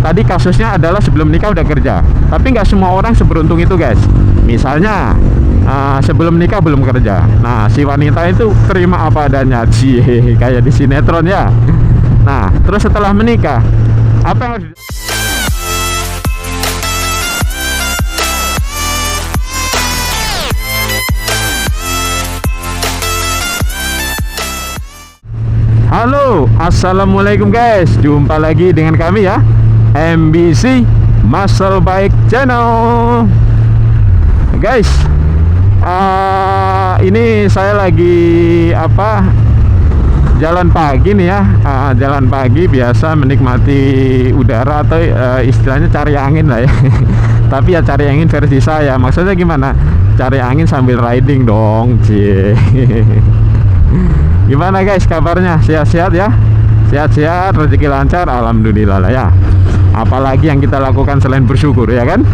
tadi kasusnya adalah sebelum nikah udah kerja, tapi nggak semua orang seberuntung itu guys. Misalnya sebelum nikah belum kerja, nah si wanita itu terima apa adanya, cie, kayak di sinetron ya. Nah terus setelah menikah, apa yang harus Halo, assalamualaikum guys. Jumpa lagi dengan kami ya, MBC Muscle Bike Channel. Guys, ini saya lagi jalan pagi nih ya. Jalan pagi biasa menikmati udara atau istilahnya cari angin lah ya. Tapi ya cari angin versi saya. Maksudnya gimana? Cari angin sambil riding dong, cie. Gimana guys kabarnya? Sehat-sehat ya? Sehat-sehat, rezeki lancar, alhamdulillah lah ya. Apalagi yang kita lakukan selain bersyukur ya kan?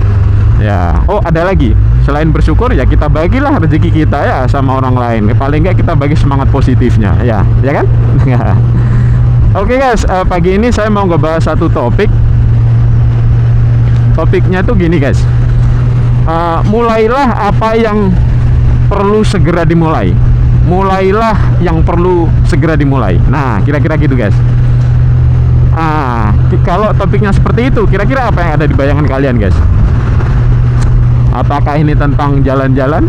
Ya. Oh ada lagi, selain bersyukur ya kita bagilah rezeki kita ya sama orang lain. Paling nggak kita bagi semangat positifnya ya, ya kan? Oke guys, pagi ini saya mau ngebahas satu topik. Topiknya tuh gini guys. Mulailah apa yang perlu segera dimulai. Mulailah yang perlu segera dimulai. Nah, kira-kira gitu guys. Kalau topiknya seperti itu, kira-kira apa yang ada di bayangan kalian guys? Apakah ini tentang jalan-jalan?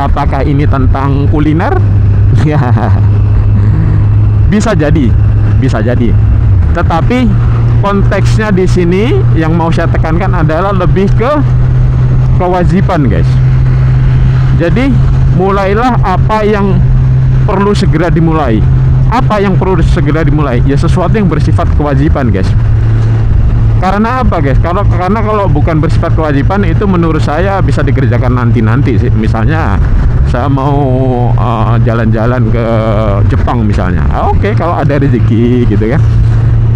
Apakah ini tentang kuliner? Bisa jadi, bisa jadi. Tetapi konteksnya di sini yang mau saya tekankan adalah lebih ke kewajiban guys. Jadi mulailah apa yang perlu segera dimulai. Apa yang perlu segera dimulai? Ya sesuatu yang bersifat kewajiban guys. Karena apa guys? Karena kalau bukan bersifat kewajiban itu menurut saya bisa dikerjakan nanti-nanti sih. Misalnya saya mau jalan-jalan ke Jepang misalnya. Oke, kalau ada rezeki gitu kan.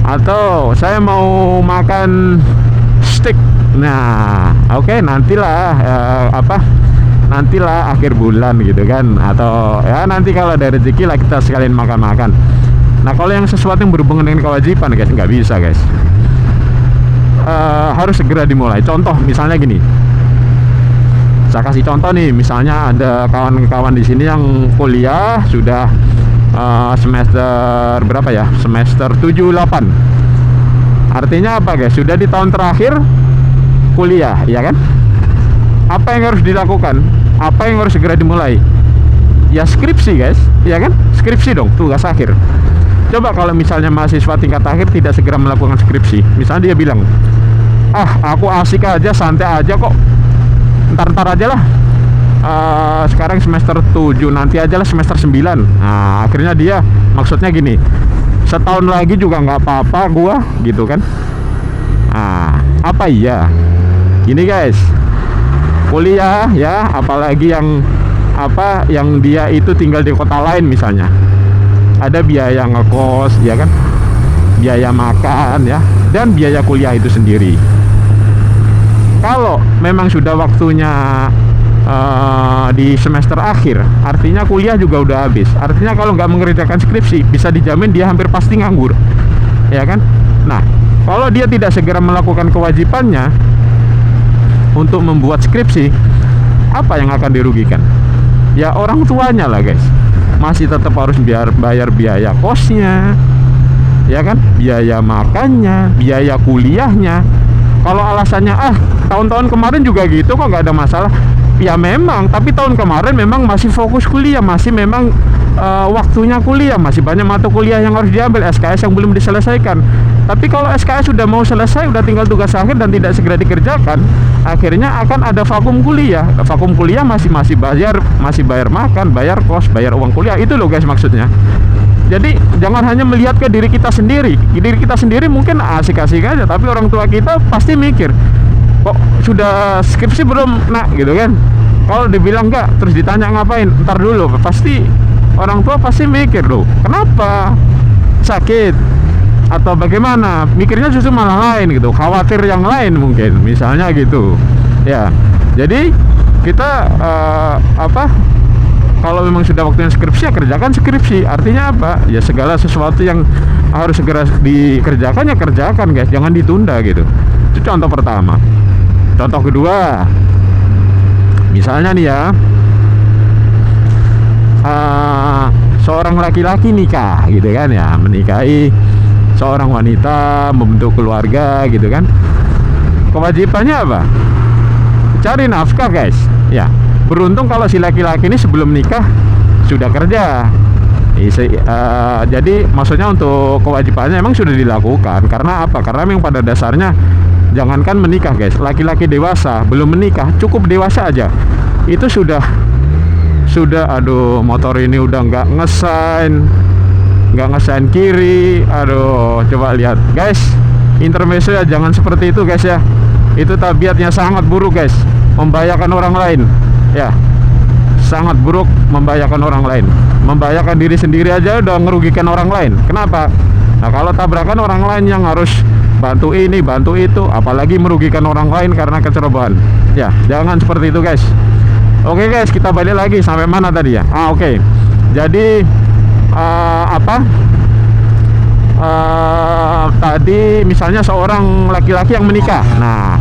Atau saya mau makan steak. Nah, oke, nantilah nantilah akhir bulan gitu kan, atau ya nanti kalau ada rezeki lah kita sekalian makan-makan. Nah kalau yang sesuatu yang berhubungan dengan kewajiban guys, nggak bisa guys. Harus segera dimulai. Contoh misalnya gini, saya kasih contoh nih, misalnya ada kawan-kawan di sini yang kuliah sudah semester berapa ya, semester 7-8. Artinya apa guys, sudah di tahun terakhir kuliah ya kan. Apa yang harus dilakukan? Apa yang harus segera dimulai? Ya skripsi guys, ya kan? Skripsi dong, tugas akhir. Coba kalau misalnya mahasiswa tingkat akhir tidak segera melakukan skripsi, misalnya dia bilang, aku asik aja, santai aja kok, ntar aja lah, sekarang semester 7, nanti aja lah semester 9. Nah akhirnya dia maksudnya gini, setahun lagi juga nggak apa-apa gua gitu kan. Apa iya? Gini guys, kuliah ya, apalagi yang dia itu tinggal di kota lain misalnya, ada biaya ngekos ya kan, biaya makan ya, dan biaya kuliah itu sendiri. Kalau memang sudah waktunya di semester akhir, artinya kuliah juga udah habis. Artinya kalau nggak mengerjakan skripsi, bisa dijamin dia hampir pasti nganggur ya kan. Nah kalau dia tidak segera melakukan kewajibannya untuk membuat skripsi, apa yang akan dirugikan? Ya orang tuanya lah guys, masih tetap harus bayar biaya kosnya ya kan, biaya makannya, biaya kuliahnya. Kalau alasannya tahun-tahun kemarin juga gitu kok nggak ada masalah, ya memang, tapi tahun kemarin memang masih fokus kuliah, masih memang waktunya kuliah, masih banyak mata kuliah yang harus diambil, SKS yang belum diselesaikan. Tapi kalau SKS sudah mau selesai, udah tinggal tugas akhir dan tidak segera dikerjakan, akhirnya akan ada vakum kuliah. Vakum kuliah masih bayar makan, bayar kos, bayar uang kuliah. Itu loh guys maksudnya. Jadi jangan hanya melihat ke diri kita sendiri. Diri kita sendiri mungkin asik-asik aja, tapi orang tua kita pasti mikir, kok sudah skripsi belum nak gitu kan. Kalau dibilang enggak, terus ditanya ngapain, ntar dulu, pasti orang tua pasti mikir loh, kenapa, sakit atau bagaimana, mikirnya justru malah lain gitu, khawatir yang lain mungkin misalnya gitu ya. Jadi kita kalau memang sudah waktunya skripsi ya kerjakan skripsi. Artinya apa? Ya segala sesuatu yang harus segera dikerjakan ya kerjakan guys, jangan ditunda gitu. Itu contoh pertama. Contoh kedua, misalnya nih ya, seorang laki-laki nikah gitu kan ya, menikahi seorang wanita, membentuk keluarga gitu kan. Kewajibannya apa? Cari nafkah guys. Ya, beruntung kalau si laki-laki ini sebelum nikah sudah kerja. Jadi maksudnya untuk kewajibannya emang sudah dilakukan. Karena apa? Karena memang pada dasarnya jangankan menikah guys, laki-laki dewasa belum menikah, cukup dewasa aja itu sudah aduh, motor ini udah nggak ngesain kiri. Aduh, coba lihat guys, intermezzo ya, jangan seperti itu guys ya. Itu tabiatnya sangat buruk guys, membahayakan orang lain ya, sangat buruk, membahayakan orang lain, membahayakan diri sendiri aja udah ngerugikan orang lain. Kenapa? Nah, kalau tabrakan orang lain yang harus bantu ini bantu itu, apalagi merugikan orang lain karena kecerobohan ya, jangan seperti itu guys. Oke guys, kita balik lagi sampai mana tadi ya? Oke. Jadi tadi misalnya seorang laki-laki yang menikah. Nah,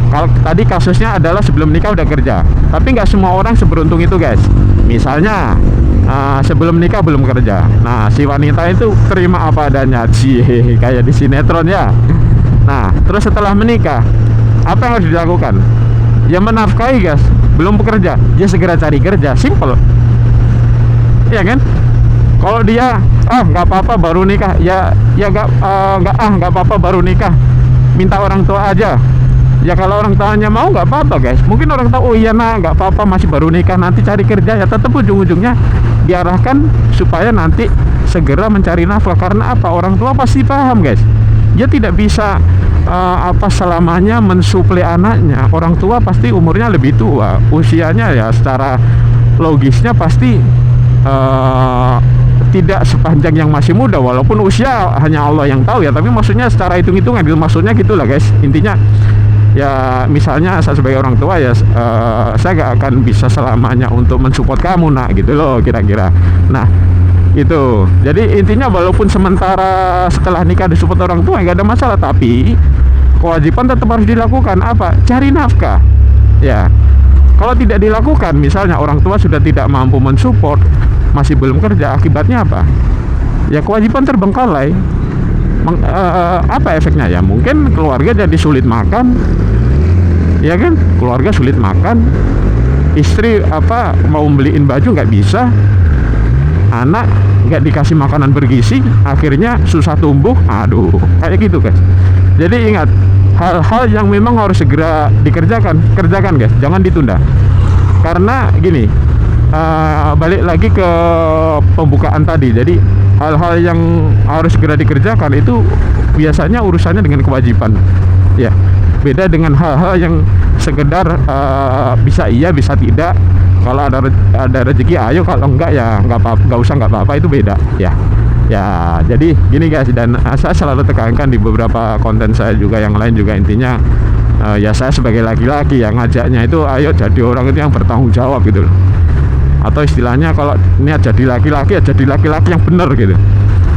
kalau tadi kasusnya adalah sebelum nikah udah kerja, tapi nggak semua orang seberuntung itu guys. Misalnya sebelum nikah belum kerja. Nah, si wanita itu terima apa adanya, kayak di sinetron ya. Nah, terus setelah menikah, apa yang harus dilakukan? Ya menafkahi guys, belum bekerja, dia segera cari kerja, simple. Iya kan? Kalau dia nggak apa-apa baru nikah, ya nggak apa-apa baru nikah, minta orang tua aja. Ya kalau orang tuanya mau nggak apa-apa guys. Mungkin orang tua, oh iya nah nggak apa-apa masih baru nikah, nanti cari kerja. Ya tetap ujung-ujungnya diarahkan supaya nanti segera mencari nafkah. Karena apa? Orang tua pasti paham guys. Dia tidak bisa selamanya mensuplai anaknya. Orang tua pasti umurnya lebih tua, usianya ya secara logisnya pasti tidak sepanjang yang masih muda, walaupun usia hanya Allah yang tahu ya. Tapi maksudnya secara hitung-hitungan gitu, maksudnya gitulah guys. Intinya ya misalnya saya sebagai orang tua ya saya gak akan bisa selamanya untuk mensupport kamu nak gitu loh kira-kira. Nah itu jadi intinya walaupun sementara setelah nikah disupport orang tua nggak ada masalah, tapi kewajiban tetap harus dilakukan. Apa? Cari nafkah ya. Kalau tidak dilakukan, misalnya orang tua sudah tidak mampu mensupport, masih belum kerja, akibatnya apa? Ya kewajiban terbengkalai. Apa efeknya? Ya mungkin keluarga jadi sulit makan, ya kan? Keluarga sulit makan, istri mau beliin baju nggak bisa, anak nggak dikasih makanan bergizi, akhirnya susah tumbuh. Aduh, kayak gitu guys. Jadi ingat, hal-hal yang memang harus segera dikerjakan, kerjakan guys, jangan ditunda. Karena gini, balik lagi ke pembukaan tadi. Jadi hal-hal yang harus segera dikerjakan itu biasanya urusannya dengan kewajiban ya, beda dengan hal-hal yang sekedar bisa iya bisa tidak. Kalau ada rezeki ayo, kalau enggak ya nggak usah, nggak apa-apa, itu beda ya. Ya jadi gini guys, dan saya selalu tekankan di beberapa konten saya juga yang lain juga, intinya ya saya sebagai laki-laki yang ngajaknya itu ayo jadi orang itu yang bertanggung jawab gitu loh. Atau istilahnya kalau niat jadi laki-laki ya jadi laki-laki yang benar gitu.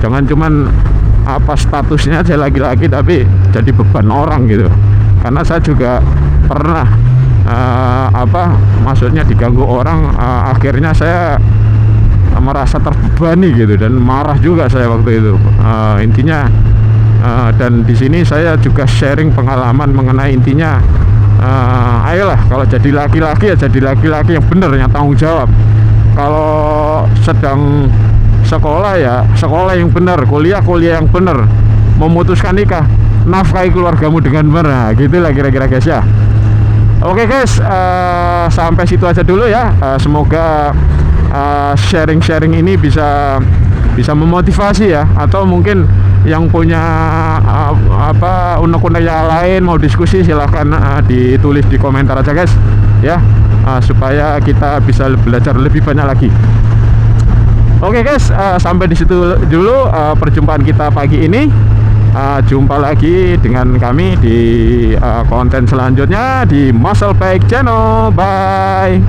Jangan cuman statusnya aja laki-laki tapi jadi beban orang gitu. Karena saya juga pernah maksudnya diganggu orang, akhirnya saya merasa terbebani gitu dan marah juga saya waktu itu. Intinya dan di sini saya juga sharing pengalaman mengenai intinya ayolah kalau jadi laki-laki ya jadi laki-laki yang benar, yang tanggung jawab. Kalau sedang sekolah ya sekolah yang benar, kuliah yang benar, memutuskan nikah nafkahi keluargamu dengan benar, gitulah kira-kira guys ya. Oke guys, sampai situ aja dulu ya. Semoga sharing-sharing ini bisa memotivasi ya, atau mungkin yang punya unek-unek yang lain mau diskusi silahkan ditulis di komentar aja guys ya, supaya kita bisa belajar lebih banyak lagi. Oke guys, sampai di situ dulu perjumpaan kita pagi ini. Jumpa lagi dengan kami di konten selanjutnya di Muscle Bike Channel. Bye.